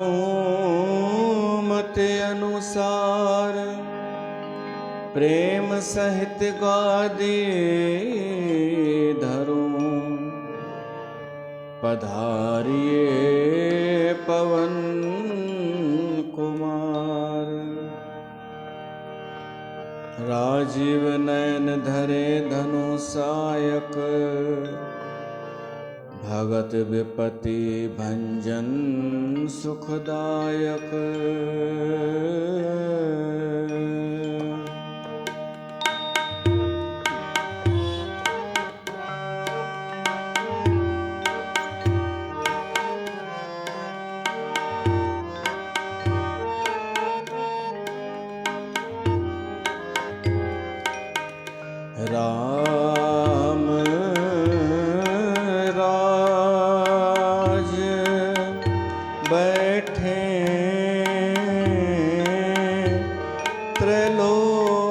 मत अनुसार प्रेम सहित गादी धरूं, पधारिए पवन कुमार। राजीव नयन धरे धनुषायक, भगत विपति भंजन सुखदायक। राम राज बैठे त्रैलोका,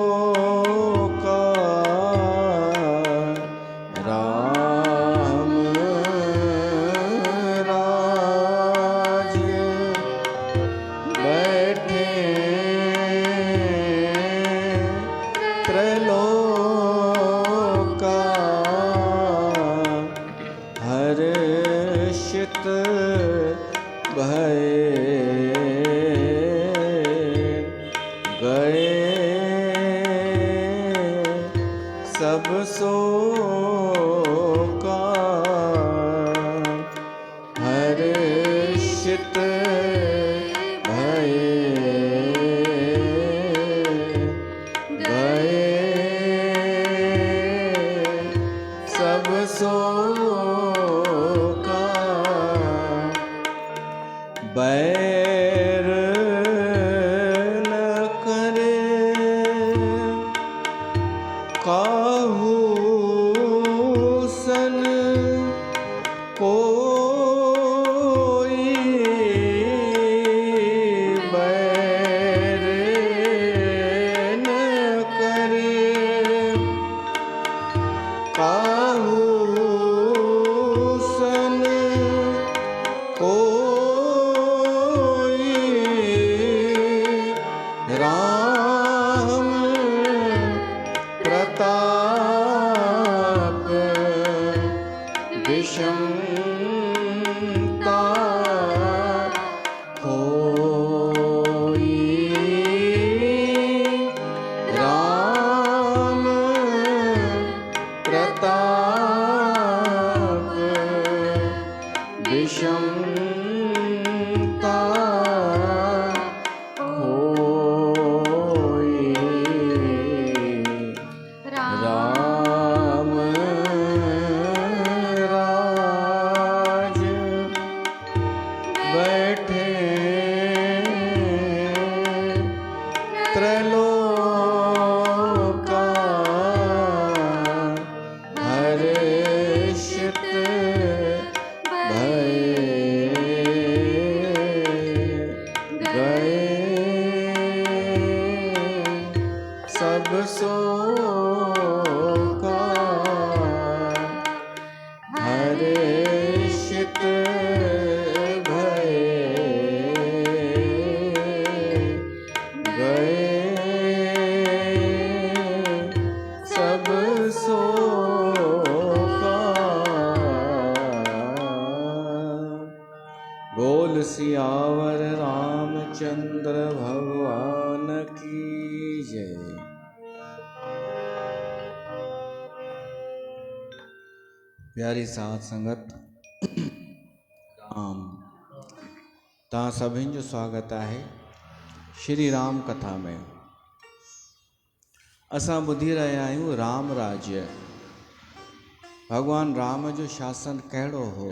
राम राज बैठे त्रैलोका, हर्षित भये गए सब शोका, हर्षित भये गए सब शोका। बैर न करे काहू सन कोई, बैर न करे काहू सन कोई, राम प्रताप विषमता होई, राम प्रताप विषमता होई, राम राज बैठे त्रैलोका, हर्षित भये गए सब शोका, हर्षित भये गए सब शोका। बोल सियावर रामचंद्र भगवान की जय। प्यारी साथ संगत राम तव्हां सभिनि जो स्वागत आहे श्री राम कथा में। असां ॿुधी रहिया आहियूं राम राज्य, भगवान राम जो शासन कहिड़ो हो।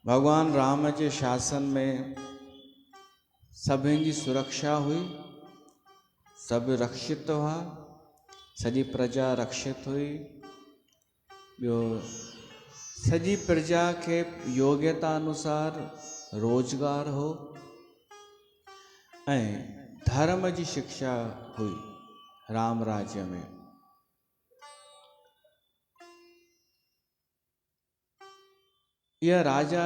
भगवान राम जे शासन में सभिनि जी सुरक्षा हुई, सभु रक्षित हुआ, सॼी प्रजा रक्षित हुई। ॿियो सॼी प्रजा खे योग्यता अनुसार रोजगार हो ऐं धर्म जी शिक्षा हुई राम राज्य में। इहा राजा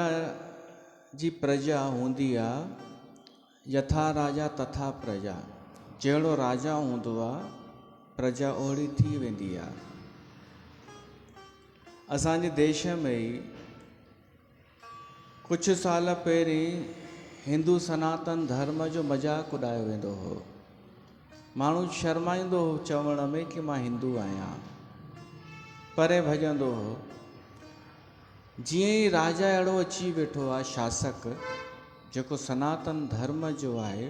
जी प्रजा हूंदी आहे, यथा राजा तथा प्रजा। जहिड़ो राजा हूंदो आहे प्रजा ओहिड़ी थी वेंदी आहे। असांजे देश में ई कुझु साल पहिरीं हिंदू सनातन धर्म जो मज़ाक़ उॾायो वेंदो हो। माण्हू शर्माईंदो हो चवण में कि मां हिंदू आहियां, परे भॼंदो हो। जीअं ई राजा अहिड़ो अची वेठो आहे, शासक जेको सनातन धर्म जो आहे,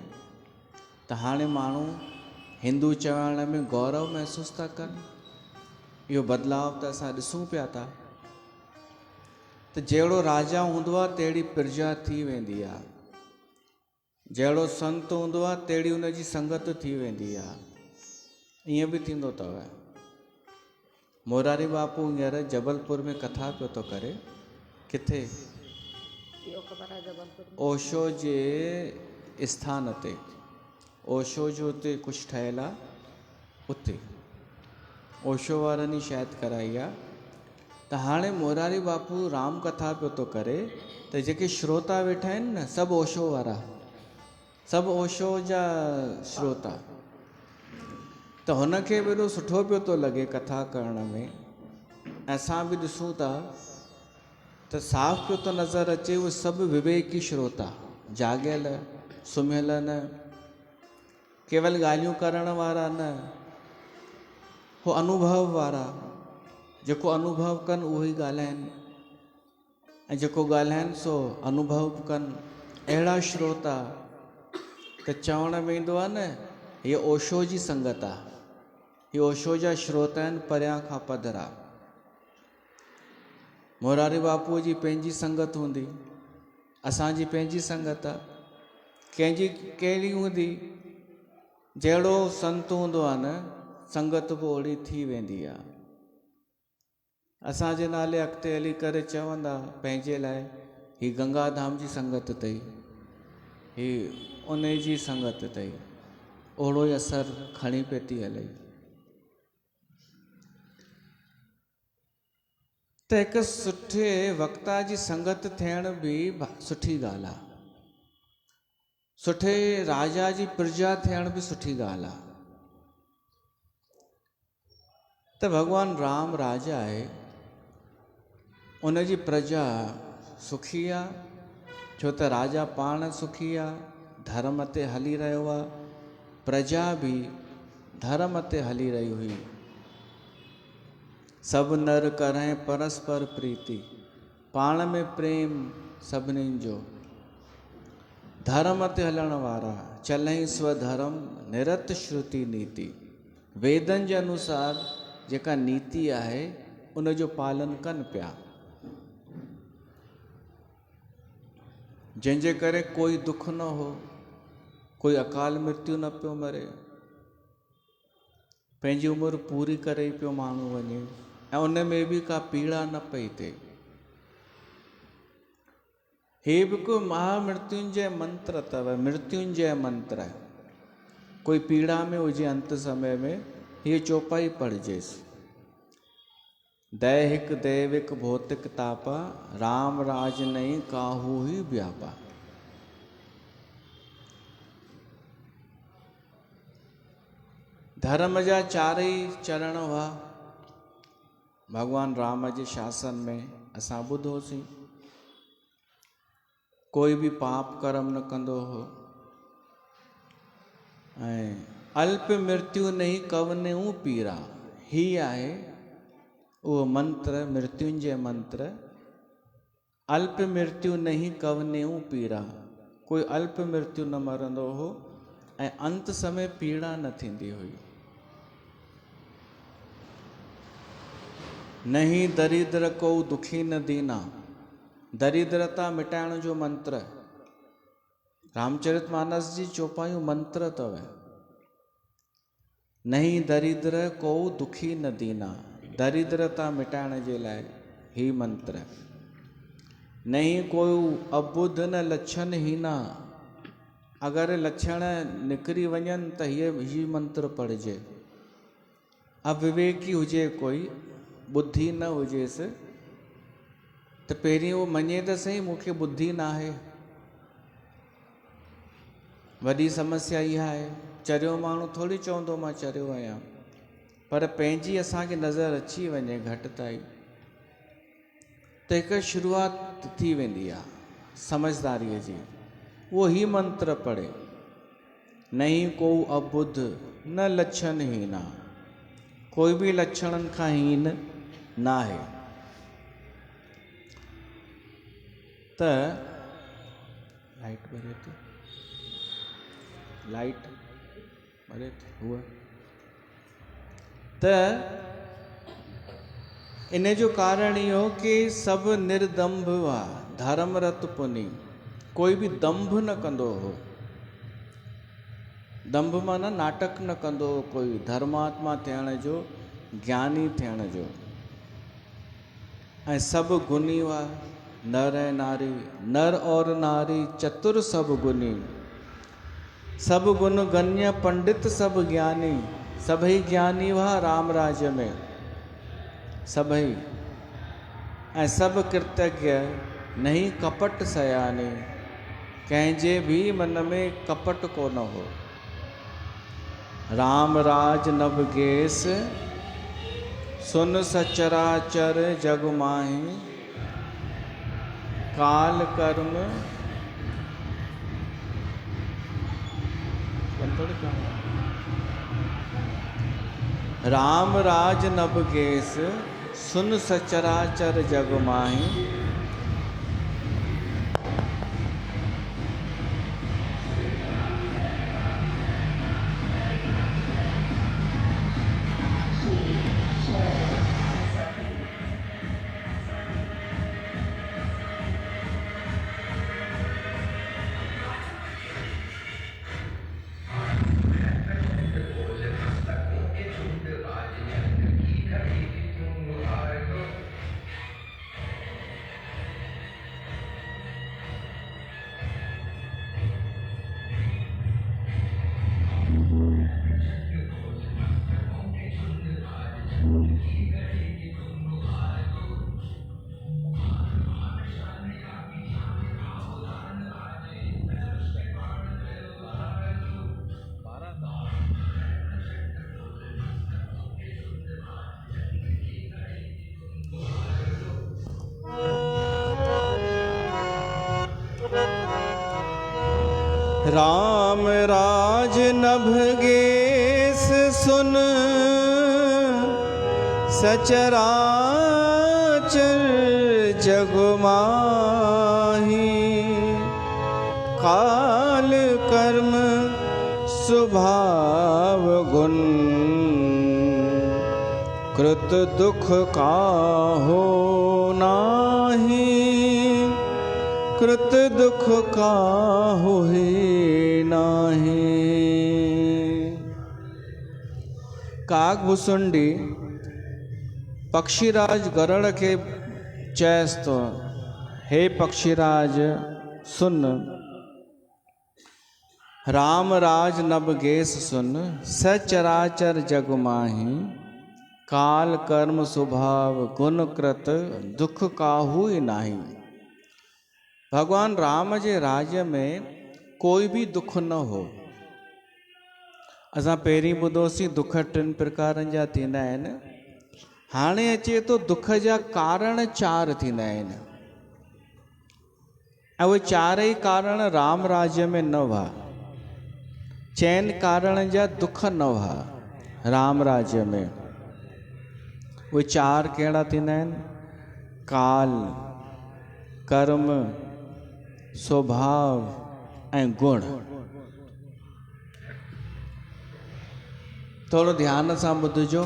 त हाणे माण्हू हिंदू चवण में गौरव महसूस था कनि। इहो बदिलाव त असां ॾिसूं पिया था। त जहिड़ो राजा हूंदो आहे तहिड़ी प्रजा थी वेंदी आहे, जहिड़ो संत हूंदो आहे तहिड़ी हुनजी संगत थी वेंदी आहे। ईअं बि थींदो अथव। मोरारी बापू हींअर जबलपुर में कथा पियो थो करे। किथे? ओशो जे स्थान ते, ओशो जो उते कुझु ठहियलु आहे, उते ओशो वारनि ई शायदि कराई आहे। त हाणे मोरारी बापू राम कथा पियो थो करे, त जेके श्रोता वेठा आहिनि न, सभु ओशो वारा, सभु ओशो जा श्रोता। त हुनखे बि एॾो सुठो पियो थो लॻे कथा करण में। असां बि ॾिसूं था त साफ़ पियो थो नज़र अचे उहे सभु विवेकी श्रोता, जाॻियल सुम्हियल न, केवल ॻाल्हियूं करण वारा न, हो अनुभव वारा। जेको अनुभव कनि उहो ई ॻाल्हाइनि, ऐं जेको ॻाल्हाइनि सो अनुभव कनि। अहिड़ा श्रोता त चवण में ईंदो आहे न, हीअ ओशो जी संगत आहे, हीअ ओशो जा श्रोता आहिनि, परियां खां पधरा। मोरारी बापूअ जी पंहिंजी संगत हूंदी, असांजी पंहिंजी संगत आहे। कंहिंजी कहिड़ी हूंदी? जहिड़ो संत हूंदो आहे न, संगत बि ओड़ी थी वेंदी आहे। असांजे नाले अॻिते हली करे चवंदा पंहिंजे लाइ, ही गंगाधाम जी संगत अथई, ही उन जी संगत अथई। ओड़ो ई असरु खणी पई थी हले। त हिकु सुठे वक्ता जी संगत थियण बि सुठी ॻाल्हि आहे। सुठे राजा जी प्रजा थियण बि सुठी ॻाल्हि आहे। त भॻवान राम राजा आहे, उन जी प्रजा सुखी आहे, छो त राजा पाण सुखी आहे, धर्म ते हली रहियो आहे, प्रजा बि धर्म ते हली रही हुई। सभु नर करें परस्पर प्रीति, पाण में प्रेम सभिनीनि जो। धर्म ते हलण वारा चलई स्वधर्म निरत श्रुति नीति। वेदनि जे अनुसार जेका नीति आहे उन जो पालन कनि पिया, जंहिंजे करे कोई दुख न हो, कोई अकाल मृत्यु न पियो मरे, पंहिंजी उमिरि पूरी करे ई पियो माण्हू वञे, ऐं उन में बि का पीड़ा न पई थिए। हे बि को महामृत्युंजय मंत्र अथव, मृत्युंजय मंत्र। कोई पीड़ा में हुजे अंत समय में, ये चौपाई पढ़जेसि। दैहिक दैविक भौतिक तापा, राम राज नहीं काहू ही व्यापा। धर्म जा चारई चरण हुआ भगवान राम जे शासन में, असां ॿुधोसीं। कोई भी पाप कर्म न कंदो हो, ऐं अल्प मृत्यु नहीं कवनेऊ पीरा। ही आहे उहो मंत्र, मृत्युंजय मंत्र। अल्प मृत्यु नहीं कवनेऊ पीरा। कोई अल्प मृत्यु न मरंदो हो ऐं अंत समय पीड़ा न थींदी हुई। नहीं दरिद्र को दुखी न दीना। दरिद्रता मिटाइण जो मंत्र। रामचरितमानस जी चौपाइयूं मंत्र अथव। नहीं दरिद्र को दुखी न दीना। दरिद्रता मिटाइण जे लाइ ही मंत्र। नहीं कोई अबुध न लक्षण हीना। अगर लक्षण निकरी वञनि त ही मंत्र पढ़जे। अविवेकी हुजे कोई, बुद्धि न हुजेसि, त पहिरीं उहो मञे त सही मूंखे बुद्धि न आहे। वॾी समस्या इहा आहे, चरियो माण्हू थोरी चवंदो मां चरियो आहियां, पर पंहिंजी असांखे नज़र अची वञे घटिताई त हिकु शुरूआत थी वेंदी आहे समझदारीअ जी। उहो ही मंत्र पढ़े, नहीं को अबुध न लक्षण हीना, कोई बि लक्षणनि खां हीन न आहे। त लाइट ॿरे थी, लाइट ॿरे थी हुअ त इन जो कारण इहो कि सभु निर्दंभ हुआ, धर्मरत पुनी, कोई बि दंभ न कंदो हो। दंभ माना नाटक न कंदो हो कोई धर्मात्मा थियण जो, ज्ञानी थियण जो। ऐं सभु गुनी हुआ, नर ऐं नारी, नर और नारी चतुर सभु गुनी, सब गुण गण्य पंडित सब ज्ञानी, सभई ज्ञानी हुआ राम राज्य में सभई। ऐं सब कृतज्ञ नहीं कपट सयानी, कंहिंजे भी मन में कपट को न हो। राम राज नभ गेस, सुन सचराचर जग माही, काल कर्म राम राज नभ गेस, सुन सचराचर जग माही। राम राज नभ गेस, सुन सचराचर जग माही, काल कर्म स्वभाव गुण, कृत दुख काहो नाही, कृत दुख काहु ही नाही। काग भुसुंडी पक्षीराज गरुड़ के चयस तो, हे पक्षीराज सुन, राम राज नभ गेस सुन, सचराचर जग माही, काल कर्म स्वभाव गुण कृत दुख काहू ही नाही। भगवान राम जे राज्य में कोई भी दुख न हो। असां पहिरीं ॿुधोसीं दुख टिनि प्रकारनि जा थींदा आहिनि। हाणे अचे तो दुख जा कारण 4 थींदा आहिनि, ऐं उहे 4 कारण राम राज्य में न हुआ। चैन कारण जा दुख न हुआ राम राज्य में। उहे 4 कहिड़ा थींदा आहिनि? काल, कर्म, स्वभाव ऐं गुण। थोरो ध्यान सां ॿुधिजो।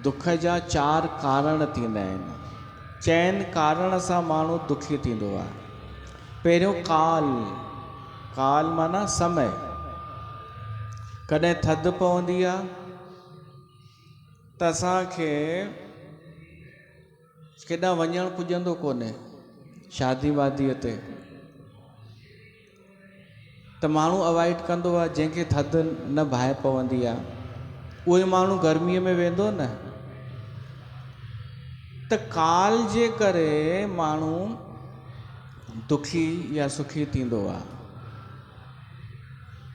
दुख जा 4 कारण थींदा आहिनि। चैन कारण सां माण्हू दुखी थींदो आहे। पहिरियों काल, काल माना समय। कॾहिं थधि पवंदी आहे त असांखे केॾांहुं वञणु पुॼंदो कोन्हे। शादी वादीअ ते त माण्हू अवॉइड कंदो आहे। जंहिंखे थधि न बाहि पवंदी आहे उहे माण्हू गर्मीअ में वेंदो न। त काल जे करे माण्हू दुखी या सुखी थींदो आहे।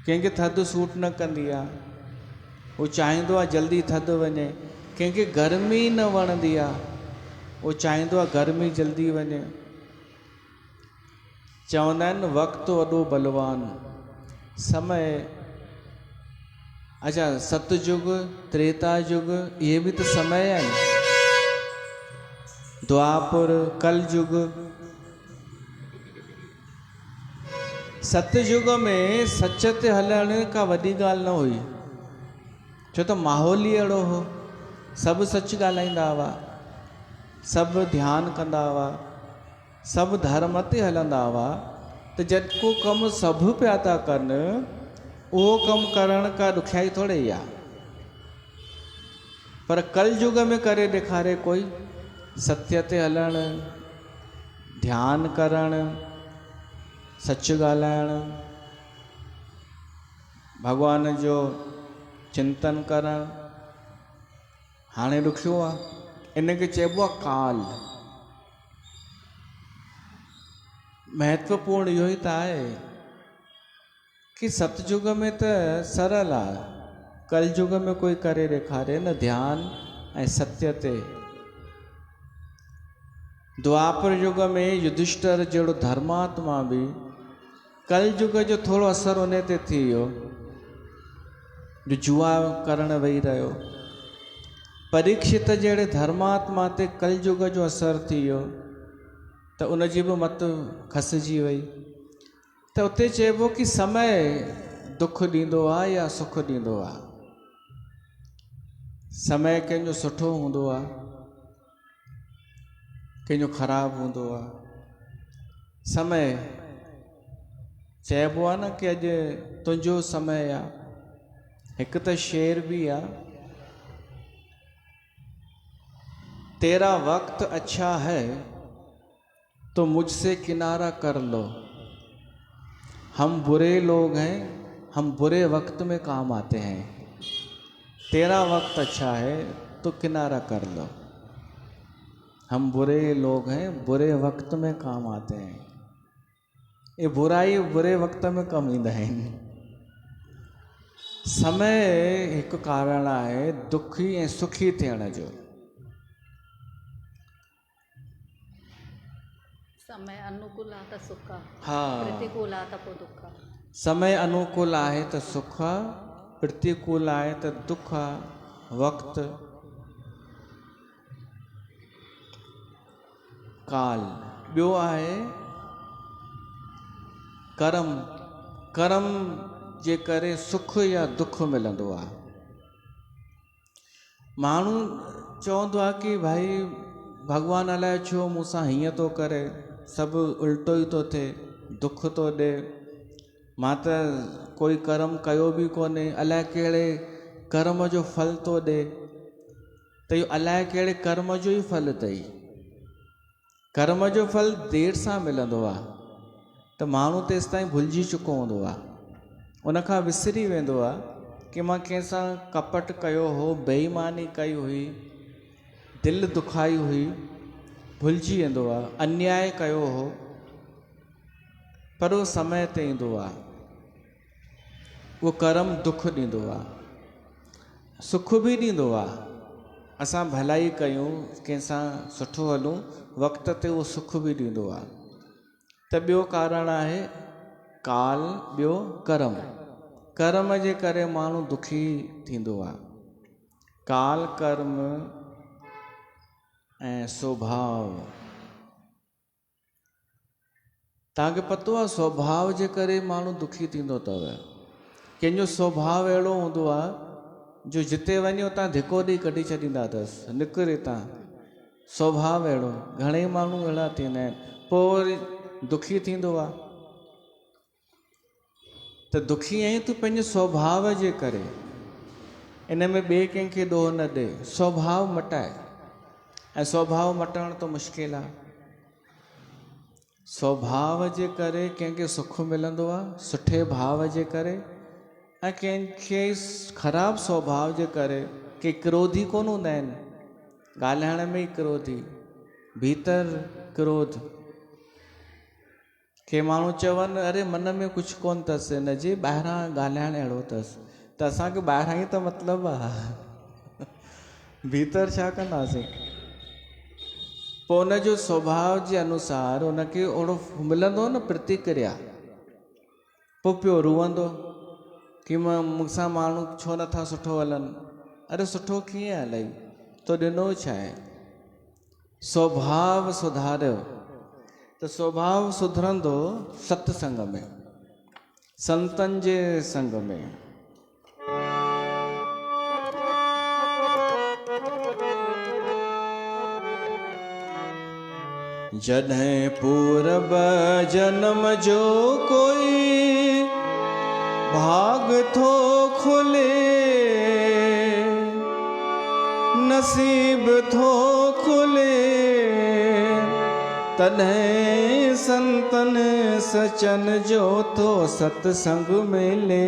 कंहिंखे थधि सूट न कंदी आहे, उहो चाहींदो आहे जल्दी थधि वञे। कंहिंखे गर्मी न वणंदी आहे, उहो चाहींदो आहे गर्मी जल्दी वञे। चवंदा आहिनि वक़्तु वॾो बलवान, समय। अच्छा, सतयुग त्रेता युग इहे बि त समय आहिनि। द्वापर कलयुग। सतयुग में सच ते हलण का वॾी ॻाल्हि न हुई, छो त माहौल ई अहिड़ो हो। सभु सच ॻाल्हाईंदा हुआ, सभु ध्यानु कंदा हुआ, सभु धर्म ते हलंदा हुआ। त जेको कमु सभु पिया था कनि, उहो कमु करण का ॾुखियाई थोरे ई आहे। पर कलयुग में करे ॾेखारे कोई, सत्य ते हलणु, ध्यानु करणु, सच ॻाल्हाइणु, भॻवान जो चिंतन करणु, हाणे ॾुखियो आहे। इनखे चइबो आहे काल। महत्वपूर्ण इहो ई त आहे कि सतयुग में त सरल आहे, कलयुग में कोई करे ॾेखारे न ध्यानु ऐं सत्य ते। द्वापर युग में युधिष्ठिर जहिड़ो धर्मात्मा बि कलयुग जो थोरो असरु उन ते थी वियो, जो जुआ करणु वेही रहियो। परीक्षित जहिड़े धर्मात्मा ते कलयुग जो असरु थी वियो, त उनजी बि मत खसिजी वई। त उते चइबो कि समय दुख ॾींदो आहे या सुख ॾींदो आहे। समय कंहिंजो सुठो हूंदो आहे, कंहिंजो ख़राबु हूंदो आहे। समय चइबो आहे न कि अॼु तुंहिंजो समय आहे। हिकु त शेर बि आहे, तेरा वक्त अच्छा है तो मुझसे किनारा कर लो, हम बुरे लोग हैं, हम बुरे वक्त में काम आते हैं। तेरा वक्त अच्छा है तो किनारा कर लो, हम बुरे लोग हैं, बुरे वक्त में काम आते हैं। ये बुराई बुरे वक्त में कम ईंदा आहिनि। समय हिकु कारण आहे दुखी ऐं सुखी थियण जो। समय अनुकूल आहे त सुख आहे, हा, प्रतिकूल आहे त पोइ दुख आहे। समय अनुकूल आहे त सुख आहे, प्रतिकूल आहे त दुख आहे। वक़्तु काल। ॿियो आहे कर्म। कर्म जे करे सुख या दुख मिलंदो आहे। माण्हू चवंदो आहे कि भाई भॻवानु अलाए छो मूंसां हीअं थो करे, सभु उल्टो ई थो थिए, दुख थो ॾे। मां त कोई कर्म कयो बि कोन्हे, अलाए कहिड़े कर्म जो फल थो ॾे। त इहो अलाए कहिड़े कर्म जो ई फल अथई। कर्म जो फल देरि सां मिलंदो आहे, त माण्हू तेसि ताईं भुलिजी चुको हूंदो आहे। उनखां विसरी वेंदो आहे कि मां कंहिंसां कपट कयो हो, बेईमानी कई हुई, दिलि दुखाई हुई, भुलिजी वेंदो आहे। अन्याय कयो हो, पर उहो समय ते ईंदो आहे। उहो कर्म दुख ॾींदो आहे, सुख बि ॾींदो आहे। असां भलाई कयूं, कंहिंसां सुठो हलूं, वक़्त ते उहो सुख बि ॾींदो आहे। त ॿियो कारण आहे काल। ॿियो कर्म। कर्म जे करे माण्हू दुखी थींदो आहे। काल, कर्म ऐं स्वभाव। तव्हांखे पतो आहे स्वभाव जे करे माण्हू दुखी थींदो अथव। कंहिंजो स्वभाव अहिड़ो हूंदो आहे जो जिते वञे उतां धिको ॾेई कढी छॾींदा अथसि, निकिर हितां। स्वभाव अहिड़ो। घणेई माण्हू अहिड़ा थींदा आहिनि, पोइ वरी दुखी थींदो आहे। त दुखी आहीं तूं पंहिंजे स्वभाव जे करे। इन में ॿिए कंहिंखे ॾोह न ॾे, स्वभाव मटाए। ऐं स्वभाव मटाइण त मुश्किल आहे। स्वभाव जे करे कंहिंखे सुख मिलंदो आहे, सुठे भाव जे करे। ऐं कंहिंखे ख़राबु स्वभाव जे करे। के क्रोधी कोन हूंदा आहिनि, ॻाल्हाइण में ई क्रोधी, भीतर क्रोध के माण्हू चवनि अरे मन में कुझु कोन अथसि हिन जे ॿाहिरां ॻाल्हाइणु अहिड़ो अथसि त असांखे ॿाहिरां ई त मतिलबु आहे भीतर छा कंदासीं। पोइ हुनजो स्वभाव जे अनुसार हुनखे ओहिड़ो मिलंदो न प्रतिक्रिया, पोइ पियो रुअंदो कि मां मूंसां माण्हू छो नथा सुठो हलनि। अरे सुठो कीअं हलई, तो ॾिनो छा आहे। स्वभाव सुधारियो त स्वभाव सुधरंदो सत्संग में, संतनि जे संग में। जॾहिं पूरब जन्म जो कोई भाग थो खुले, नसीब थो खुले, तॾहिं संतन सचन जो तो सत्संग मिले।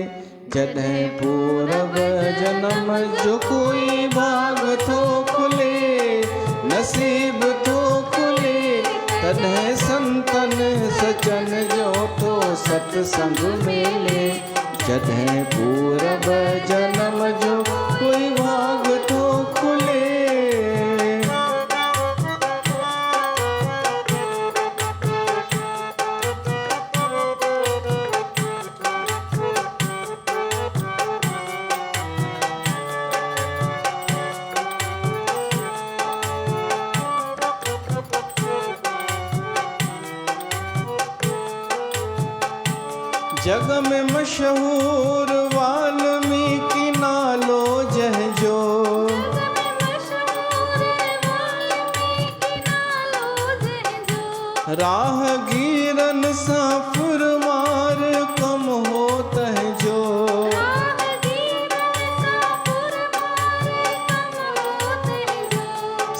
जॾहिं पूरब जन्म जो कोई भाग थो खुले, नसीब थो खुले, तॾहिं संतन सचन जो तो सत्संग मिले। जॾहिं पूरब जन्म जो कोई भाग थो खुले। जग में मशहूर वाल्मीकि नालो जंहिंजो, राहगीरन सां फुरमार कम हो तंहिंजो।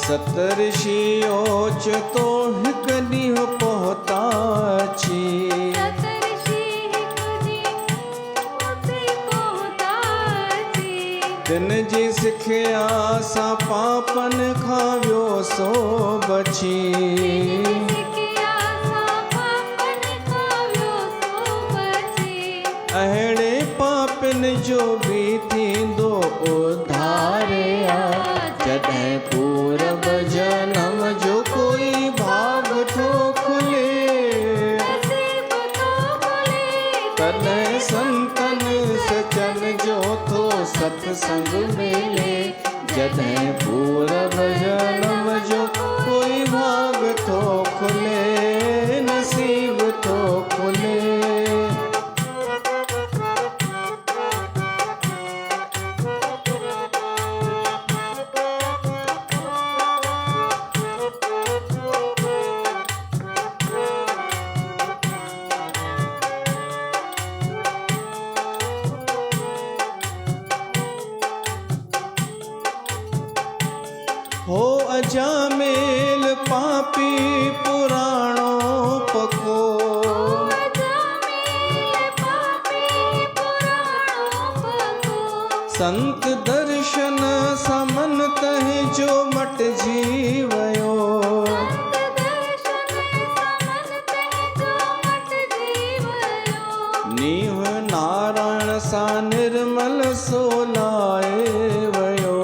सतर्षि ओचितो हिकु ॾींहुं पहुताची, तिन जी सिखिया सां पापन खां वियो सो बची। अहिड़े पापिन जो बि थींदो उद्धार। जॾहिं पूरब जन्म जो कोई भाग थो खुले, तॾहिं संतन सचन जो तो सत्संग मिले। जॾहिं पूरब जन्म जो कोई भाग थो खुले, नसीब थो खुले। हो अजामेल पापी पुराणो पको, संत दर्शन समन तंहिंजो मटिजी वियो। नींहुं नारायण सां निर्मल सोलाए वियो।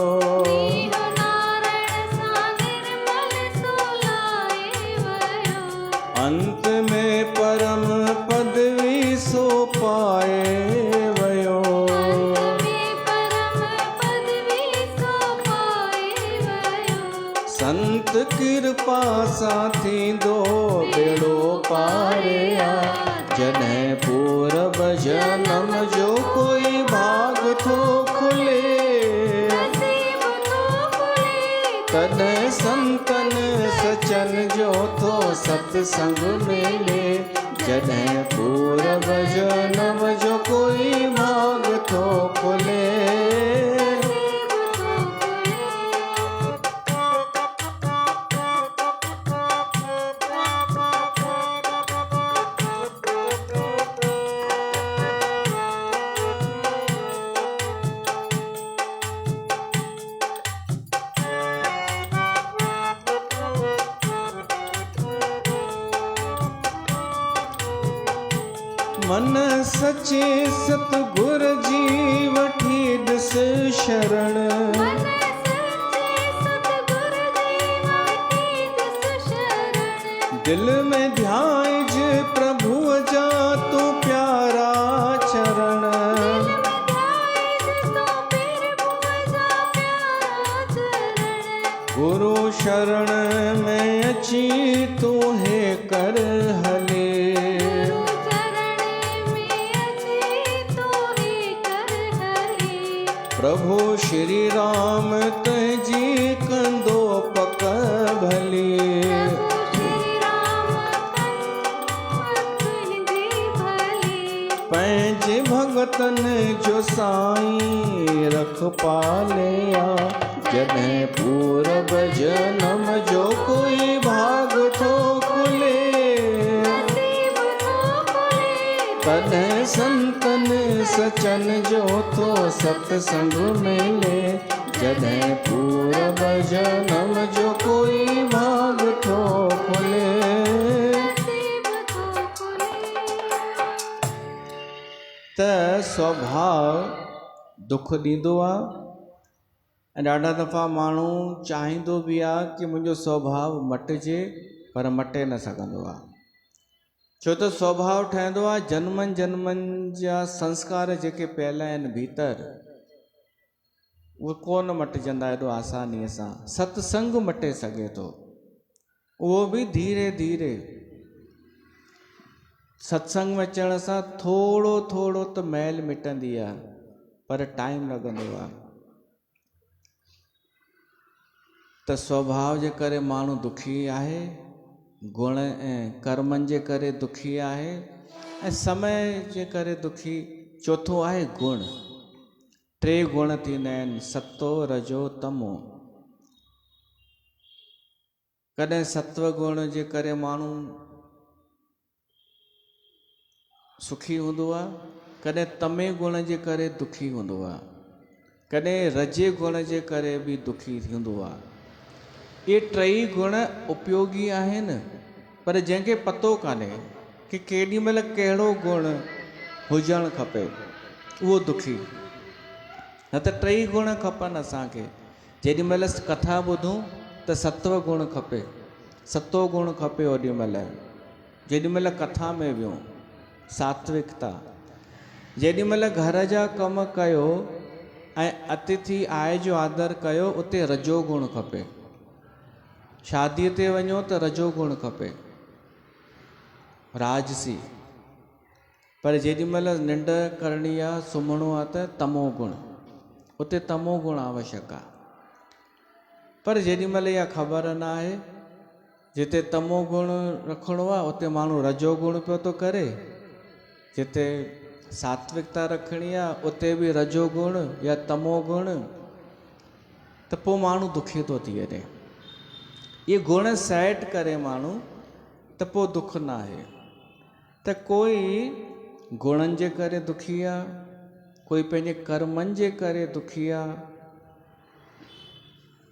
अंत में परम पदवी सो पाए वियो। संत कृपा सां थींदो बेड़ो पार। जॾहिं पूरब जन्म जो कोई भाग थो खुले, तॾहिं संतन सचन जो तो सत्संग मिले। जॾहिं पूरब जन्म जो कोई भाग थो खुले। मन सचे सतगुर जी वठी ॾिस शरण मन सचे सतगुर जी वठी ॾिस शरण दिल में ध्याइज प्रभु जा तू प्यारा चरण दिल में ध्याइज तो प्रभु जा प्यारा चरण गुरु शरण में अची तू हे कर हले गुरु चरण में अची तू ही कर हले प्रभु श्री राम तुझी कंदो पक भली प्रभु श्री राम तुझी भली पंहिंजे भगतन जो साईं रख पालिया जॾहिं पूरब जनम जो कोई भाग थो खुले नसीब थो खुले तॾहिं संतन सचन जो थो सत्संग मिले जॾहिं पूरब जनम जो कोई भाग थो खुले नसीब थो खुले त स्वभाव दुख ॾींदो आहे ऐं ॾाढा दफ़ा माण्हू चाहींदो बि आहे कि मुंहिंजो स्वभाव मटिजे पर मटे न सघंदो आहे छो त स्वभाव ठहंदो आहे जन्मनि जन्मनि जा संस्कार जेके पियल आहिनि भीतर उहे कोन मटिजंदा एॾो आसानीअ सां सत्संग मटे सघे थो उहो बि धीरे धीरे सत्संग में अचण सां थोरो थोरो त मैल मिटंदी आहे पर टाइम लॻंदो आहे त स्वभाव जे करे माण्हू दुखी आहे गुण ऐं कर्मनि जे करे दुखी आहे ऐं समय जे करे दुखी चौथो आहे गुण टे गुण थींदा आहिनि सतो रजो तमो कॾहिं सत्व गुण जे करे माण्हू सुखी हूंदो आहे कॾहिं तमे गुण जे करे दुखी हूंदो आहे कॾहिं रजे गुण जे करे बि दुखी थींदो आहे ये टई गुण उपयोगी आहिनि पर जंहिंखे पतो कान्हे कि केॾी महिल कहिड़ो गुण हुजणु खपे उहो दुखी न त टई गुण खपनि असांखे जेॾी महिल कथा ॿुधूं त सत्व गुण खपे सतो गुण खपे ओॾी महिल जेॾी महिल कथा में वियूं सात्विकता जेॾी महिल घर जा कम कयो ऐं अतिथि आय जो आदर कयो उते रजो गुण खपे शादीअ ते वञो त रजो गुण खपे राजसी पर जेॾी महिल निंड करणी आहे सुम्हणो आहे त तमो गुण उते तमो गुण आवश्यक आहे पर जेॾी महिल इहा ख़बर न आहे जिते तमो गुण रखिणो आहे उते माण्हू रजो गुण पियो थो करे जिते सात्विकता रखणी आहे उते बि रजो गुण या तमो गुण त पोइ माण्हू दुखी थो थी वञे ये गुण सेट करे माण्हू त पोइ दुख न आहे त कोई गुणनि जे करे दुखी आहे कोई पंहिंजे कर्मनि जे करे दुखी आहे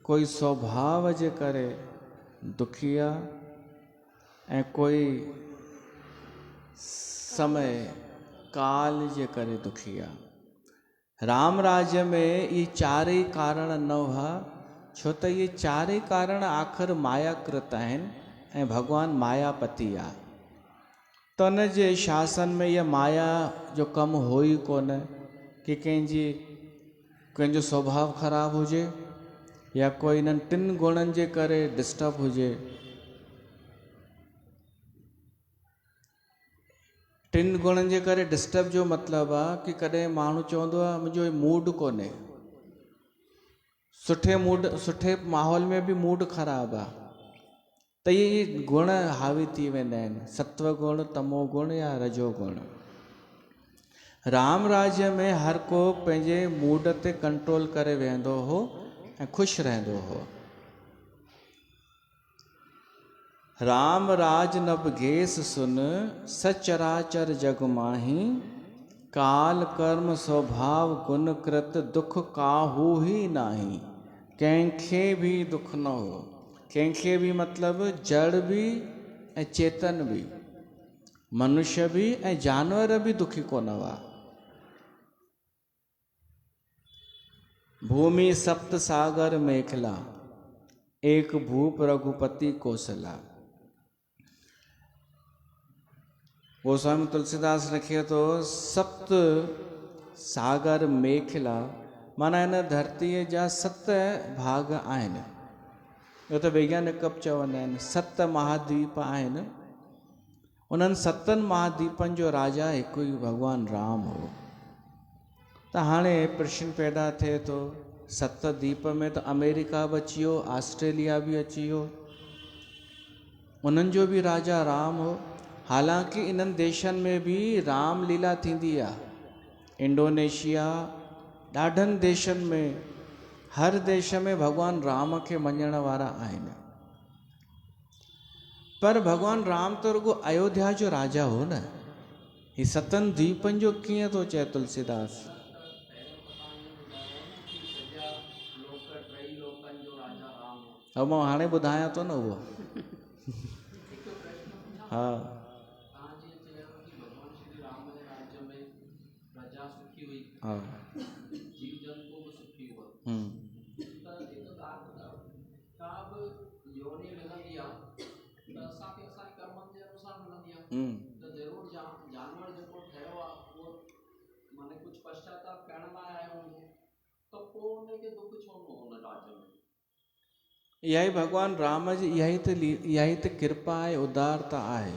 कोई स्वभाव जे करे दुखी आहे ऐं कोई समय काल जे करे दुखी आहे राम राज्य में ये चारई कारण न हुआ छो त ये चारई कारण आख़िर मायाकृत आहिनि ऐं भॻवानु मायापति आहे त उन जे शासन में इहा माया जो कमु हो ई कोन कि कंहिंजो स्वभाव ख़राबु हुजे या कोई इन्हनि टिनि गुणनि जे करे डिस्टर्ब हुजे टिनि गुणनि जे करे डिस्टर्ब जो मतिलबु आहे कि कॾहिं माण्हू चवंदो आहे मुंहिंजो मूड कोन्हे सुठे माहौल में बि मूड ख़राबु आहे त इहे गुण हावी थी वेंदा आहिनि सत्व गुण तमो गुण या रजो गुण राम राज्य में हर को पंहिंजे मूड ते कंट्रोल करे वेहंदो हो ऐं ख़ुशि रहंदो हो राम राज नभ घेस सुन सचराचर जग माही काल कर्म स्वभाव गुण कृत दुख काहू ही नाही कंहिंखे भी दुख न हो कंहिंखे भी मतिलबु जड़ भी ऐं चेतन भी मनुष्य भी ऐं जानवर भी दुखी कोन हुआ। भूमि सप्त सागर मेखला, एक भूप रघुपति कौशला। गोस्वामी तुलसीदास लिखे तो सप्त सागर मेखला माना इन धरतीअ जा 7 भाग आहिनि। इहो त वैज्ञानिक चवंदा आहिनि 7 महाद्वीप आहिनि। उन्हनि 7 महाद्वीपनि जो राजा हिकु ई भगवान राम हो। त हाणे प्रश्न पैदा थिए थो 7 द्वीप में त अमेरिका बि अची वियो, ऑस्ट्रेलिया बि अची वियो, उन्हनि जो बि राजा राम हो। हालांकि इन्हनि देशनि में बि राम लीला थींदी आहे। इंडोनेशिया ॾाढनि देशनि में, हर देश में भगवान राम खे मञण वारा आहिनि। पर भगवान राम तो रुगो अयोध्या जो राजा हो न। ही 7 द्वीपनि जो कीअं थो चए तुलसीदास? अब मां हाणे ॿुधायां थो न उहो। हा हा इहा ई भगवान राम जी इहा ई त कृपा आहे, उदारता आहे।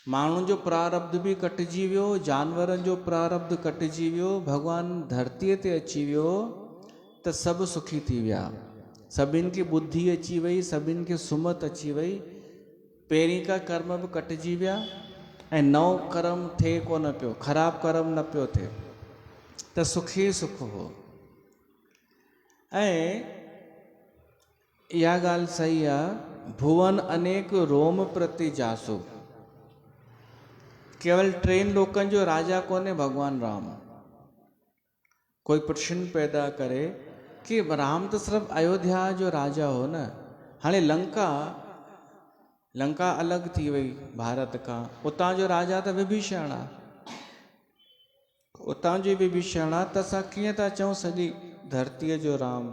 माण्हुनि जो प्रारब्ध बि कटिजी वियो, जानवरनि जो प्रारब्ध कटिजी वियो, भगवान धरतीअ ते अची वियो त सभु सुखी थी विया। सभिनि खे ॿुद्धि अची वई, सभिनि खे सुमत अची वई, पहिरीं का कर्म बि कटिजी विया ऐं नओं कर्म थिए कोन पियो, ख़राबु कर्म न पियो थिए, त सुख ई सुख हो। ऐं इहा ॻाल्हि सही आहे, भुवन अनेक रोम प्रति जासु। केवल 3 लोकनि जो राजा कोन्हे भगवान राम। कोई प्रश्न पैदा करे कि राम तो सिर्फ अयोध्या जो राजा हो न। हाणे लंका अलग थी वई भारत खां, उतां जो राजा त विभीषण आहे। उतां जो विभीषण आहे त असां कीअं था चऊं सॼी धरतीअ जो राम?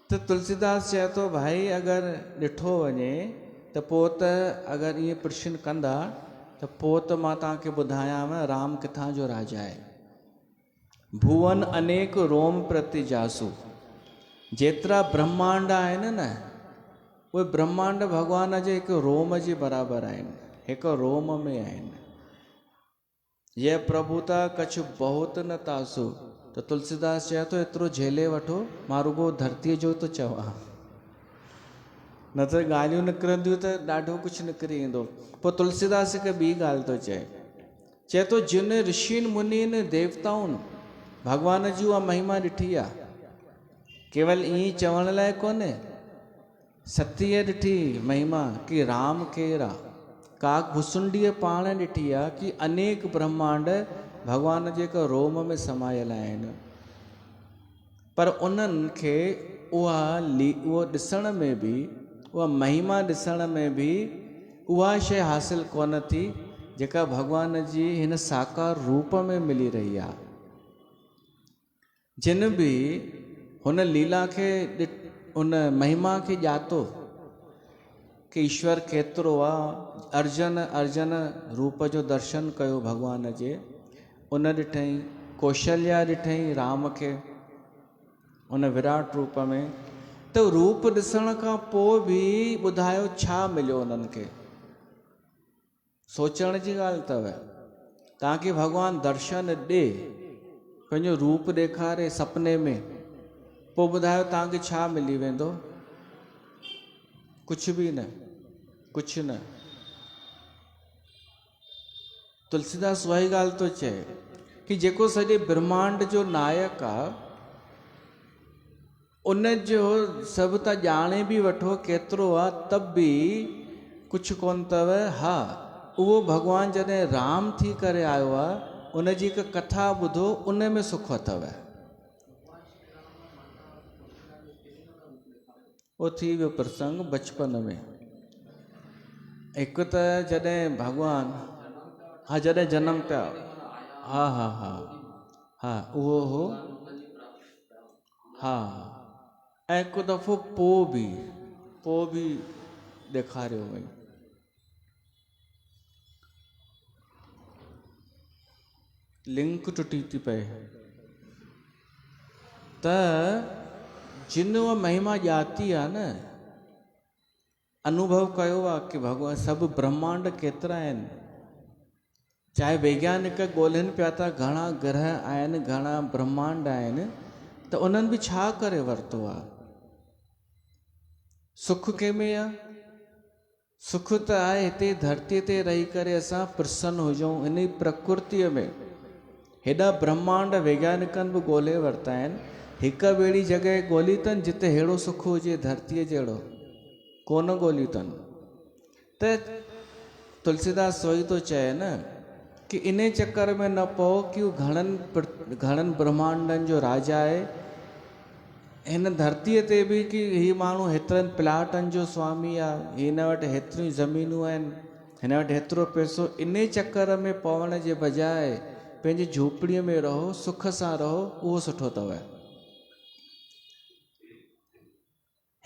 त तुलसीदास चए थो भाई अगरि ॾिठो वञे त पोइ त अगरि ईअं प्रश्न कंदा त पोइ त मां तव्हांखे ॿुधायांव राम किथां जो राजा आहे। भुवन अनेक रोम प्रति जासु। जेतिरा ब्रह्मांड आहिनि न, उहे ब्रह्मांड भगवान जे हिकु रोम जे बराबरि आहिनि, हिकु रोम में आहिनि। ये प्रभुता कछ बहुत न तासु। त तुलसीदास चए थो एतिरो झेले वठो, मां रुगो धरतीअ जो थो चवां, न त ॻाल्हियूं निकिरंदियूं त ॾाढो कुझु निकिरी ईंदो। पोइ तुलसीदास हिकु ॿी ॻाल्हि थो चए थो जिन ऋषियुनि मुनियुनि देवताउनि भगवान जी उहा महिमा ॾिठी आहे। केवल ईअं चवण लाइ कोन्हे, सतीअ ॾिठी महिमा कि राम केरु आहे। काक भुसुंडीअ पाण ॾिठी आहे कि अनेक ब्रह्मांड भगवान जे हिकु रोम में समायल आहिनि। पर उन्हनि खे उहो ॾिसण में बि, उहा महिमा ॾिसण में बि उहा शइ हासिल कोन थी जेका भगवान जी हिन साकार रूप में मिली रही आहे। जिन बि हुन लीला खे उन महिमा खे ॼातो कि ईश्वर केतिरो आहे, अर्जन रूप जो दर्शन कयो भगवान जे, उन ॾिठई। कौशल्या ॾिठई राम खे उन विराट रूप में। त रूप ॾिसण खां पोइ बि ॿुधायो छा मिलियो उन्हनि खे? सोचण जी ॻाल्हि अथव। तव्हांखे भगवान दर्शन ॾे, पंहिंजो रूप ॾेखारे सपने में, पोइ ॿुधायो तव्हांखे छा मिली वेंदो? कुझु बि न, कुझु न। तुलसीदास उहा ई ॻाल्हि थो चए कि जेको सॼे ब्रह्मांड जो नायक आहे, उन जो सभु त ॼाणे बि वठो केतिरो आहे, तब बि कुझु कोन अथव। हा, उहो भगवान जॾहिं राम थी करे आयो आहे, उन जी हिकु कथा ॿुधो, उन में सुख अथव। उहो थी वियो प्रसंग बचपन में। हिकु त जॾहिं भॻवान हा जॾहिं जनम पिया हा हा हा हा उहो हो हा ऐं हिकु दफ़ो पोइ बि ॾेखारियो वई लिंक टुटी थी पए त जिन उहा महिमा ॼाती आहे न अनुभव कयो आहे कि भॻवान सभु ब्रह्मांड केतिरा आहिनि चाहे वैज्ञानिक ॻोल्हनि पिया था घणा ग्रह आहिनि घणा ब्रह्मांड आहिनि त उन्हनि बि छा करे वरितो आहे सुख कंहिंमें आहे सुख त आहे हिते धरतीअ ते रही करे असां प्रसन्न हुजूं इन प्रकृतिअ में हेॾा ब्रह्मांड वैज्ञानिकनि बि ॻोल्हे वरिता आहिनि हिकु अहिड़ी जॻह ॻोल्ही अथनि जिते अहिड़ो सुख हुजे धरतीअ जहिड़ो कोन ॻोल्हियूं अथनि त तुलसीदास सोई थो चए न कि इन चक्कर में न पओ कि घणनि ब्रह्मांडनि जो राजा आहे हिन धरतीअ ते बि कि हीउ माण्हू हेतिरनि प्लाटनि जो स्वामी आहे हिन वटि हेतिरियूं ज़मीनूं आहिनि हिन वटि हेतिरो पैसो इन चक्कर में पवण जे बजाए पंहिंजी झोपड़ीअ में रहो सुख सां रहो उहो सुठो अथव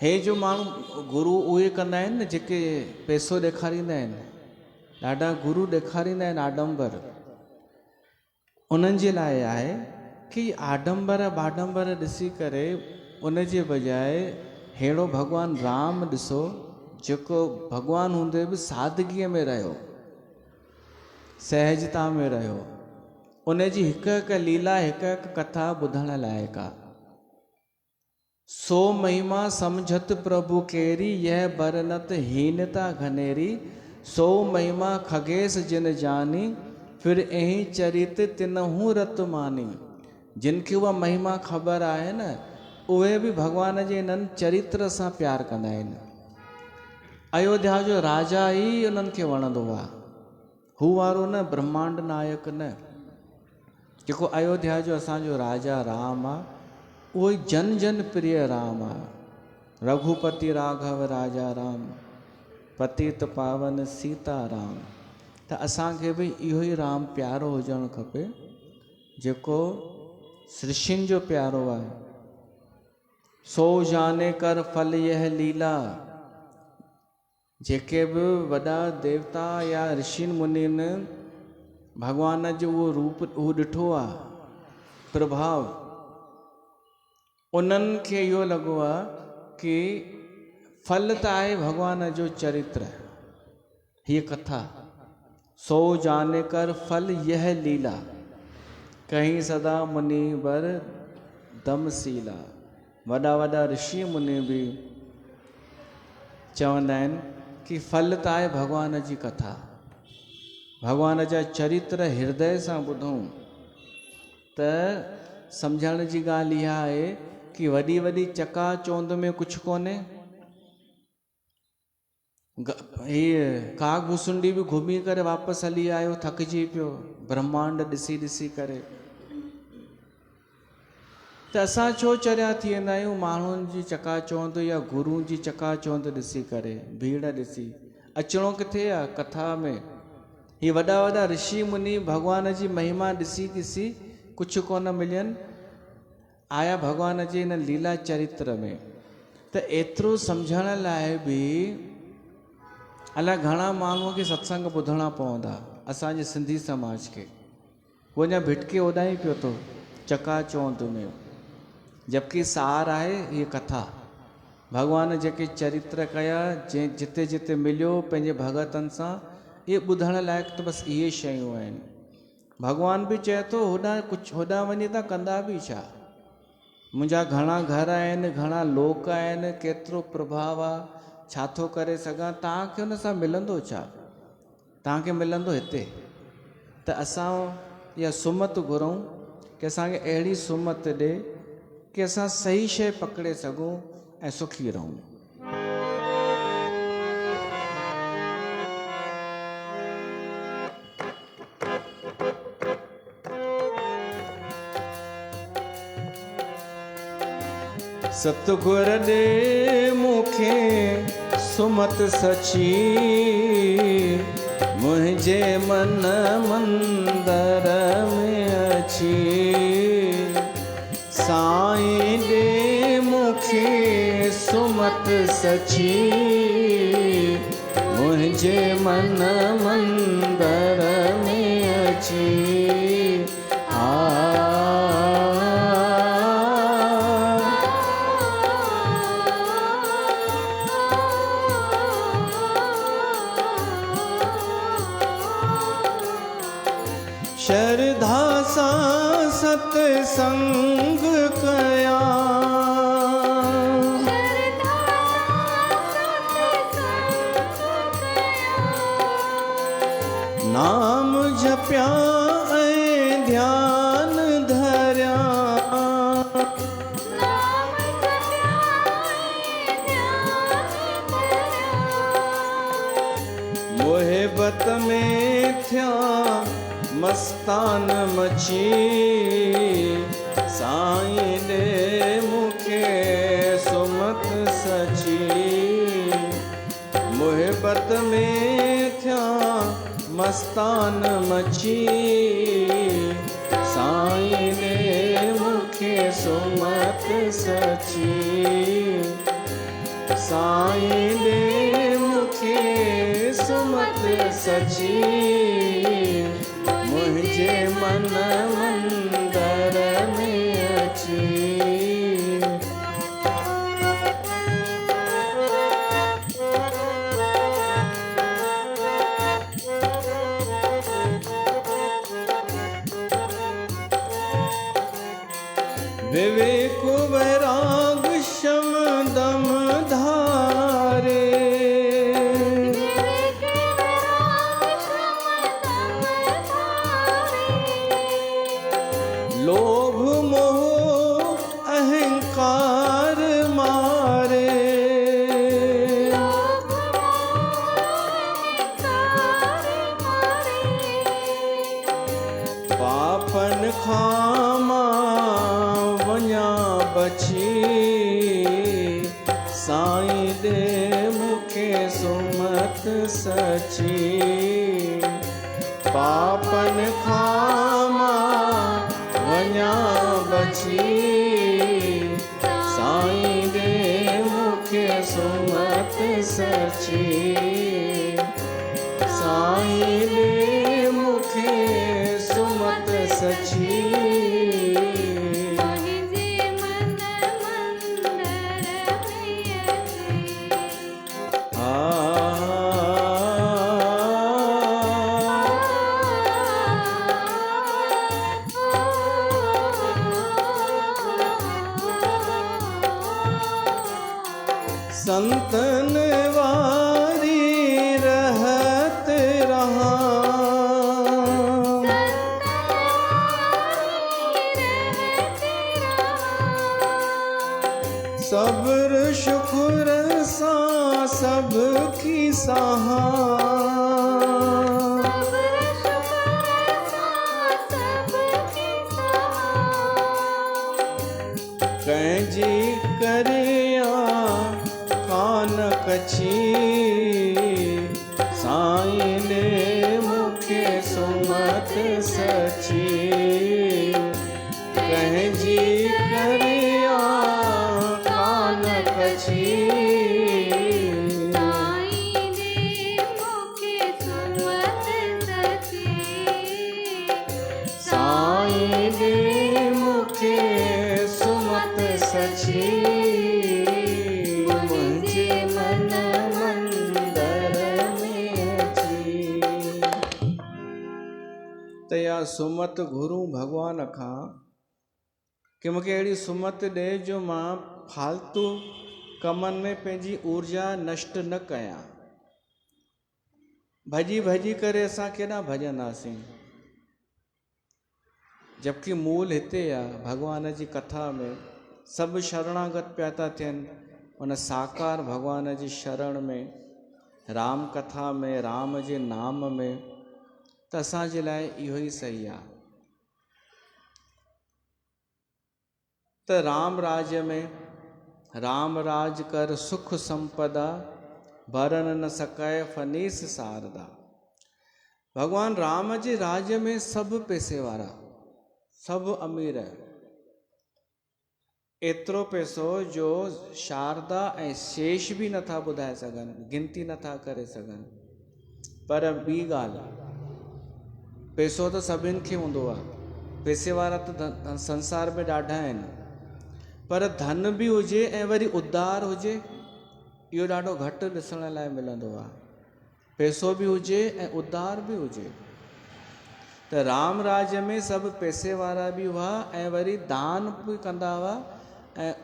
हे जो माण्हू गुरु उहे कंदा आहिनि न जेके पैसो ॾेखारींदा आहिनि ॾाढा गुरु ॾेखारींदा आहिनि आडंबर उन्हनि जे लाइ आहे कि आडंबर बाडंबर ॾिसी करे उन जे बजाए अहिड़ो भॻवानु राम ॾिसो जेको भॻवानु हूंदे बि सादगीअ में रहियो सहजता में रहियो उन जी हिकु हिकु लीला हिकु हिकु कथा ॿुधण लाइक़ु आहे सो महिमा समझत प्रभु केरी यह बरनत हीनता घनेरी सो महिमा खगेश जिन जानी फिर अहीं चरित तिनहूं रत मानी जिनखे उहा महिमा ख़बर आहे न उहे बि भॻवान जे इन्हनि चरित्र सां प्यारु कंदा आहिनि अयोध्या जो राजा ई उन्हनि खे वणंदो आहे हू वारो न ब्रह्मांड नायक न जेको अयोध्या जो असांजो राजा राम आहे उहो ई जन जन प्रिय राम आहे रघुपति राघव राजा राम पतित पावन सीता राम त असांखे बि इहो ई राम प्यारो हुजणु खपे जेको सृष्टियुनि जो प्यारो आहे सो जाने कर फल यह लीला जेके बि वॾा देवता या ऋषि मुनिन भॻवान जो उहो रूप उहो ॾिठो आहे प्रभाव उन्हनि खे इहो लॻो आहे कि फल त आहे भॻवान जो चरित्र हीअ कथा सो जाने कर फल यह लीला कहीं सदा मुनि बर दमसीला वॾा वॾा ऋषि मुनि बि चवंदा आहिनि कि फल त आहे भॻवान जी कथा भॻवान जा चरित्र हृदय सां ॿुधूं त सम्झण जी ॻाल्हि इहा आहे कि वॾी वॾी चकाचौंध में कुझु कोन्हे हीअ काग भुसुंडी बि घुमी करे वापसि हली आयो थकिजी पियो ब्रह्मांड ॾिसी ॾिसी करे त असां छो चरिया थी वेंदा आहियूं माण्हुनि जी चकाचौंध या गुरू जी चकाचौंध ॾिसी करे भीड़ ॾिसी अचिणो किथे आहे कथा में ही वॾा वॾा ऋषि मुनि भॻवान जी महिमा ॾिसी ॾिसी कुझु कोन मिलियनि आया भॻवान जे हिन लीला चरित्र में त एतिरो सम्झण लाइ बि अलाए घणा माण्हूअ खे सत्संग ॿुधणा पवंदा असांजे सिंधी समाज खे उहो अञा भिटके ओॾां ई पियो थो चकाचौंध में जबकि सार आहे हीअ कथा भॻवान जेके चरित्र कया जिते जिते मिलियो पंहिंजे भगतनि सां इहे ॿुधण लाइक़ु त बसि इहे शयूं आहिनि भॻवान बि चए थो होॾां वञी था कंदा बि छा मुंहिंजा घणा घर आहिनि घणा लोक आहिनि केतिरो प्रभाव आहे छा थो करे सघां तव्हांखे हुन सां मिलंदो छा तव्हांखे मिलंदो हिते त असां इहा सुमत घुरूं की असांखे अहिड़ी सुमत ॾे कि असां सही शइ पकड़े सघूं ऐं सुखी रहूं सतगुर दे मुखे सुमत सची मुझे मन मंदर में अची साईं दे मुखे सुमत सची मुझे मन मंदर में अची श्रद्धा सा सत्संग कया नाम जप्या ऐं ध्यान धर्या मोहबत में थिया मस्तान मची साईं दे मुखे सुमत सची मोहबत में थिया मस्तान मची साईं दे मुखे सुमत सची साईं दे मुखे सुमत सची मुझे मन मंदर में अची विवेक वैराग शम दम धारे लोभ मोह अहंकार मारे पापन खामा वञा बची साईं दे मुखे सुमत सची पापन खामा वञा बची साईं दे मुखे सुमत सची साईं दे मुखे सुमत सची संतन वारी रहत रहा सब्र शुक्र सा सब की सहा कंजी करिया कान कची साईं ने मुखे सुमत सची कंजी करिया कान कची साईं दे मुखे सुमत सची मुझे मन मंदर में अची तया सुमत घुरूं भगवान खां कि मूंखे अहिड़ी सुमत ॾे जो मां फालतू कमनि में पंहिंजी ऊर्जा नष्ट न कयां भॼी भॼी करे असां केॾां भॼंदासीं जबकि मूल हिते आहे भगवान जी कथा में सभु शरणागत पिया था थियनि उन साकार भगवान जी शरण में राम कथा में राम जे नाम में त असांजे लाइ इहो ई सही आहे त राम राज्य में राम राज कर सुख संपदा भरन न सकाए फनीस सारदा। भगवान राम जे राज्य में सभु पैसे वारा, सभु अमीर, एतिरो पैसो जो शारदा ऐं शेष बि नथा ॿुधाए सघनि, गिनती नथा करे सघनि। पर ॿी ॻाल्हि, पैसो त सभिनि खे हूंदो आहे, पैसे वारा त संसार में ॾाढा आहिनि, पर धन बि हुजे ऐं वरी उदार हुजे, इहो ॾाढो घटि ॾिसण लाइ मिलंदो आहे। पैसो बि हुजे ऐं उदार बि हुजे। त राम राज्य में सभु पैसे वारा बि हुआ ऐं वरी दान बि कंदा हुआ ऐं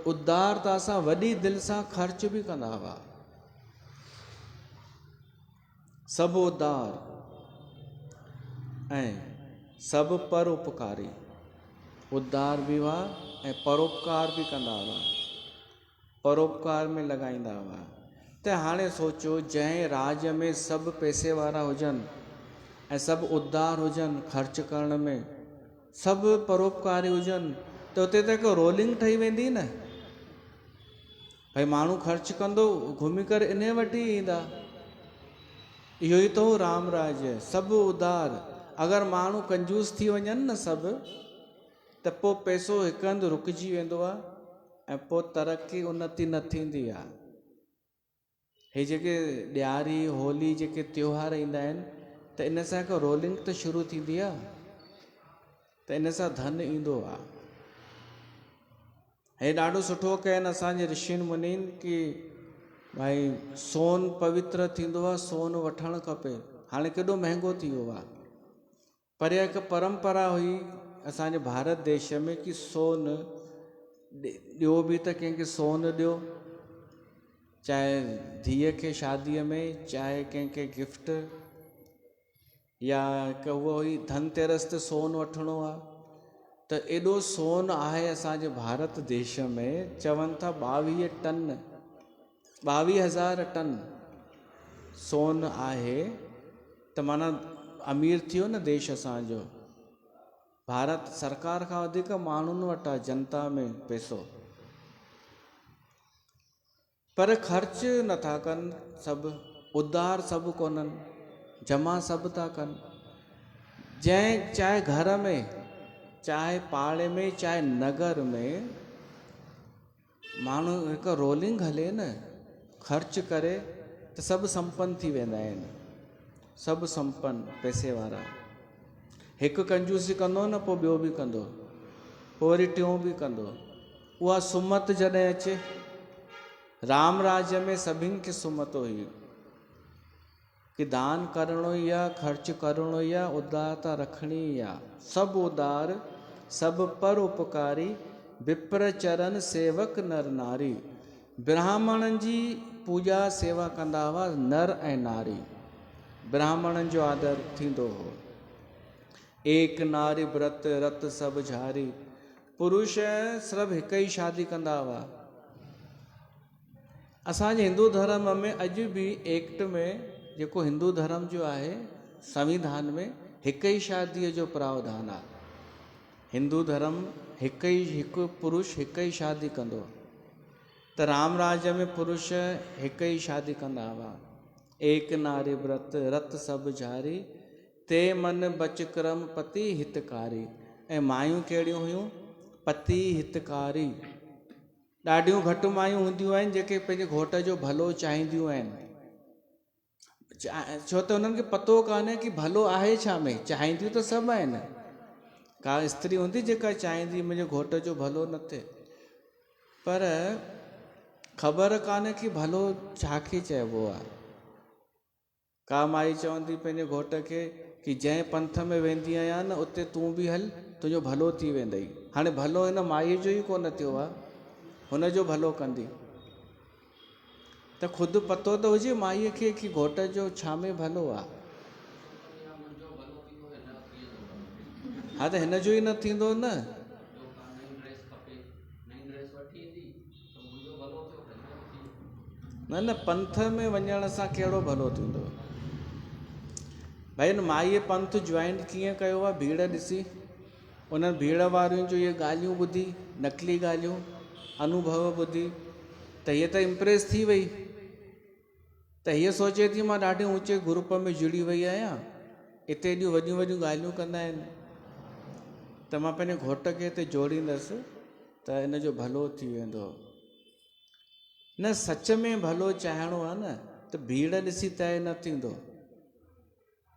उदारता सां वॾी दिलि सां ख़र्च बि कंदा हुआ। सभु उदार ऐं सभु परोपकारी, उदार बि हुआ ऐं परोपकार बि कंदा हुआ, परोपकार में लॻाईंदा हुआ। त हाणे सोचो, जंहिं राज्य में सभु पैसे वारा हुजनि ऐं सभु उदार हुजनि ख़र्च करण में, सभु परोपकारी हुजनि, त उते त हिकु रोलिंग ठही वेंदी न। भई माण्हू ख़र्च कंदो, घुमी करे इन वटि ई ईंदा। इहो ई तो राम राज्य, सभु उदार। अगरि माण्हू कंजूस थी वञनि न सभु, त पोइ पैसो हिकु हंधि रुकिजी वेंदो आहे ऐं पोइ तरक़ी उन्नति न थींदी आहे। हे जेके ॾियारी होली जेके त्योहार ईंदा आहिनि, त इन सां हिकु रोलिंग त शुरू थींदी आहे, त इन सां धन ईंदो आहे। हे ॾाढो सुठो कयनि असांजे ऋषियुनि मुनिनि कि भाई सोन पवित्र थींदो आहे, सोन वठणु खपे। हाणे केॾो महांगो थी वियो आहे, पर इहा हिकु परंपरा हुई असांजे भारत देश में कि सोन ॾियो बि त कंहिंखे सोन ॾियो, चाहे धीअ खे शादीअ में, चाहे कंहिंखे गिफ्ट, या हिकु उहो हुई धनतेरस ते सोन वठिणो आहे। त एॾो सोन आहे असांजे भारत देश में, चवनि था 22 टन, 22,000 टन सोन आहे। त माना अमीर थियो न देश असांजो। भारत सरकार खां वधीक माण्हुनि वटि आहे जनता में पैसो, पर ख़र्च नथा कनि सभु, उदार सभु कोन्हनि, जमा सभु था कनि। जंहिं चाहे घर में, चाहे पाड़े में, चाहे नगर में, माण्हू हिकु रोलिंग हले न, ख़र्च करे त सभु संपन्न थी वेंदा आहिनि, सभु संपन्न पैसे वारा। हिकु कंजूसी कंदो न, पोइ ॿियो बि कंदो, पोइ वरी टियों बि कंदो। उहा सुमत जॾहिं अचे, राम राज्य में सभिनि खे सुमत हुई कि दान करणो ई आहे, ख़र्च करणो ई आहे, उदारता रखणी ई आहे। सभु उदार, सभु परोपकारी, विप्र चरण सेवक नर नारी। ब्राह्मणनि जी पूॼा सेवा कंदा हुआ नर ऐं नारी, ब्राह्मणनि जो आदर थींदो हो। एक नारी व्रत रत सभु झारी, पुरुष सभु हिकु ई शादी कंदा हुआ। असांजे हिंदू धर्म में अॼु बि एक्ट में, जेको हिंदू धर्म जो आहे, संविधान में हिकु ई शादीअ जो प्रावधान आहे। हिंदू धर्म हिकु पुरुष हिकु ई शादी कंदो। त राम राज्य में पुरुष हिकु ई शादी कंदा हुआ। एक नारी व्रत रत सभु झारी, ते मन बच क्रम पति हितकारी। ऐं मायूं कहिड़ियूं हुयूं? पति हितकारी। ॾाढियूं घटि मायूं हूंदियूं आहिनि जेके पंहिंजे घोट जो भलो चाहींदियूं आहिनि, छो त उन्हनि खे पतो कान्हे कि भलो आहे छा में। चाहींदियूं त सभु आहिनि, का स्त्री हूंदी जेका चाहींदी मुंहिंजे घोट जो भलो न थिए, पर ख़बर कान्हे कि भलो छाखे चइबो आहे। का माई चवंदी पंहिंजे घोट खे कि जंहिं पंथ में वेंदी आहियां न, उते तूं बि हल, तुंहिंजो भलो थी वेंदई। हाणे भलो हिन माईअ जो ई कोन थियो आहे, हुनजो भलो कंदी। त ख़ुदि पतो त हुजे माईअ खे कि घोट जो छा में भलो आहे। हा त हिन जो ई न थींदो न। न पंथ में वञण सां कहिड़ो भलो थींदो? भाई हिन माईअ पंथ ज्वाइन कीअं कयो आहे? भीड़ ॾिसी, उन्हनि भीड़ वारियुनि जो इहे ॻाल्हियूं ॿुधी, नकली ॻाल्हियूं, अनुभव ॿुधी, त हीअ त इम्प्रेस थी वई। त हीअ सोचे थी मां ॾाढे ऊचे ग्रुप में जुड़ी वई आहियां, हिते एॾियूं वॾियूं वॾियूं ॻाल्हियूं कंदा आहिनि, त मां पंहिंजे घोट खे हिते जोड़ींदसि त इन जो भलो थी वेंदो। न सच में भलो चाहिणो आहे न त भीड़ ॾिसी तय न थींदो।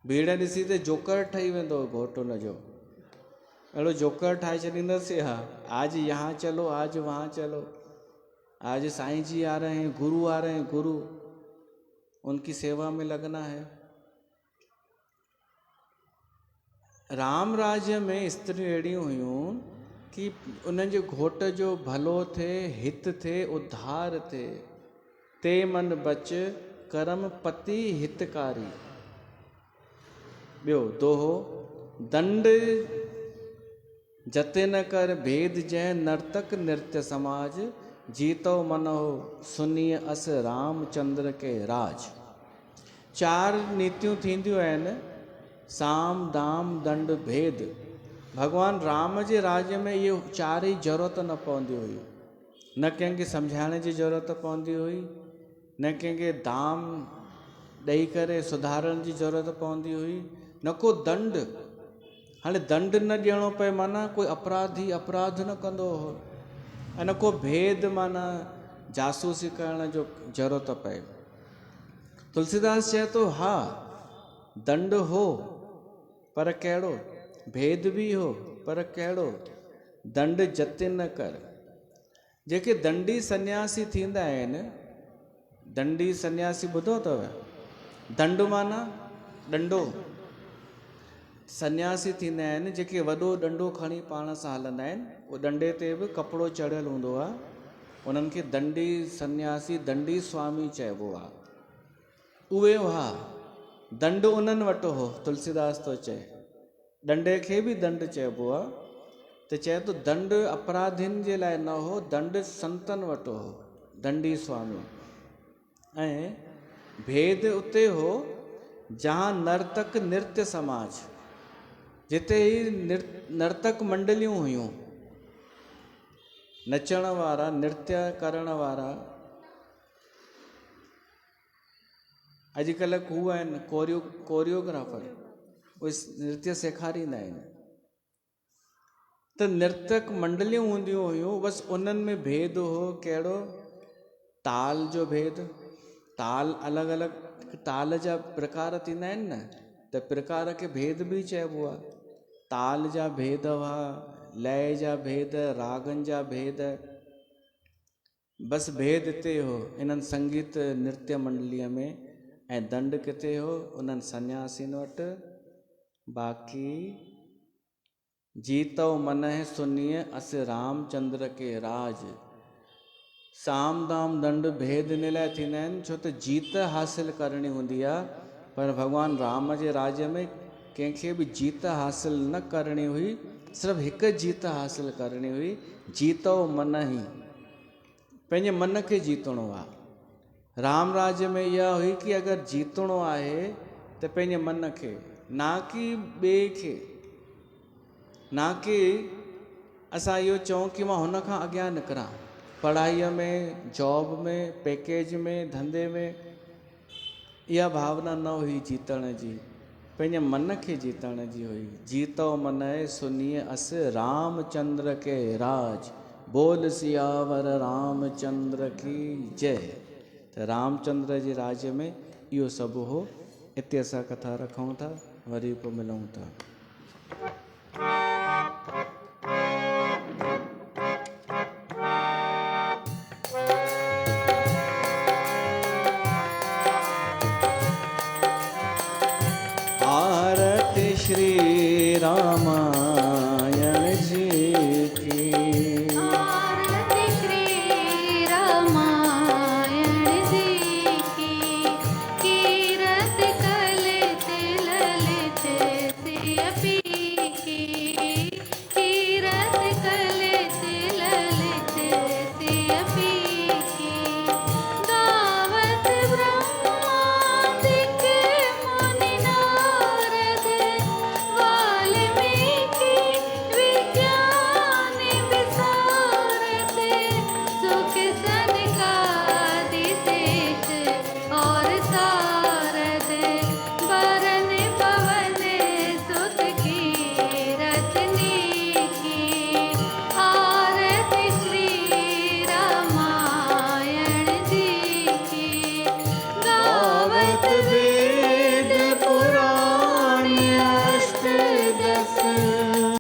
भीड़ ॾिसी त जोकर ठही वेंदो घोट हुनजो, अहिड़ो जोकर ठाहे छॾींदसि। हा, आज यहाँ चलो, आज वहाँ चलो, आज साईं जी आ रहे हैं, गुरु आ रहे हैं, गुरु उनकी सेवा में लगना है। राम राज्य में स्त्रियूं अहिड़ियूं हुयूं कि उन्हनि जे घोट जो भलो थिए, हित थिए, उद्धार थिए। ते मन बच करम पति हितकारी। ॿियो दोहो, दंड जते न कर भेद जय नर्तक नृत्य समाज। जीतो मन हो सुनिय अस रामचंद्र के राज। 4 नीतियूं थींदियूं आहिनि, साम दाम दंड भेद। भगवान राम जे राज्य में इहे 4 ई ज़रूरत न पवंदी हुई। न कंहिंखे सम्झाइण जी ज़रूरत पवंदी हुई, न कंहिंखे दाम ॾेई करे सुधारण जी ज़रूरत पवंदी हुई, न को दंड। हाणे दंड न ॾियणो पए माना कोई अपराधी अपराध न कंदो हो, ऐं न को भेद माना जासूसी करण जो ज़रूरत पए। तुलसीदास चए थो हा दंड हो पर कहिड़ो, भेद बि हो पर कहिड़ो, दंड जते न कर। जेके दंडी सन्यासी थींदा आहिनि, दंडी सन्यासी ॿुधो अथव? दंड माना डंडो। सन्यासी थींदा आहिनि जेके वॾो डंडो खणी पाण सां हलंदा आहिनि, उहो डंडे ते बि कपिड़ो चढ़ियल हूंदो आहे, उन्हनि खे दंडी सन्यासी, दंडी स्वामी चइबो आहे। उहे हा दंड उन्हनि वटि हो। तुलसीदास थो चए डंडे खे बि दंड चइबो आहे, त चए थो दंड अपराधियुनि जे लाइ न हो, दंड संतनि वटि हो, दंडी स्वामी। ऐं भेद उते हो जहाँ नर्तक नृत्य समाज, जिते ही नर्तक मंडलियूं हुयूं, नचण वारा, नृत्य करण वारा। अॼुकल्ह हू आहिनि कोरियोग्राफर, उहे नृत्य सेखारींदा आहिनि। त नर्तक मंडलियूं हूंदियूं हुयूं, बसि उन्हनि में भेद हो। कहिड़ो? ताल जो भेद। ताल अलॻि अलॻि ताल जा प्रकार थींदा आहिनि न, त प्रकार खे भेद बि चइबो आहे। ताल जा भेद हुआ, लय जा भेद, रागनि जा भेद। बसि भेद हिते हो इन्हनि संगीत नृत्य मंडलीअ में, ऐं दंड किथे हो? उन्हनि सन्यासीनि वटि। बाक़ी जीतो मन है सुनिए अस रामचंद्र के राज। साम दाम दंड भेद इन लाइ थींदा आहिनि छो त जीत हासिल करणी हूंदी आहे, पर भॻवान राम जे राज्य में कंहिंखे बि जीत हासिल न करणी हुई, सिर्फ़ु हिकु जीत हासिल करणी हुई। जीतो मन ही, पंहिंजे मन खे जीतणो आहे। राम राज्य में इहा हुई कि अगरि जीतणो आहे त पंहिंजे मन खे, ना कि ॿिए खे, ना कि असां इहो चऊं कि मां हुन खां अॻियां निकिरां। पढ़ाईअ में, जॉब में, पैकेज में, धंधे में, इहा भावना न हुई जीतण जी, पंहिंजे मन खे जीतण जी हुई। जीतो मन है सुनिए अस रामचंद्र के राज। बोल सियावर रामचंद्र की जय। त रामचंद्र जे राज्य में इहो सभु हो। हिते असां कथा रखूं था, वरी पोइ मिलूं था। आरती श्री राम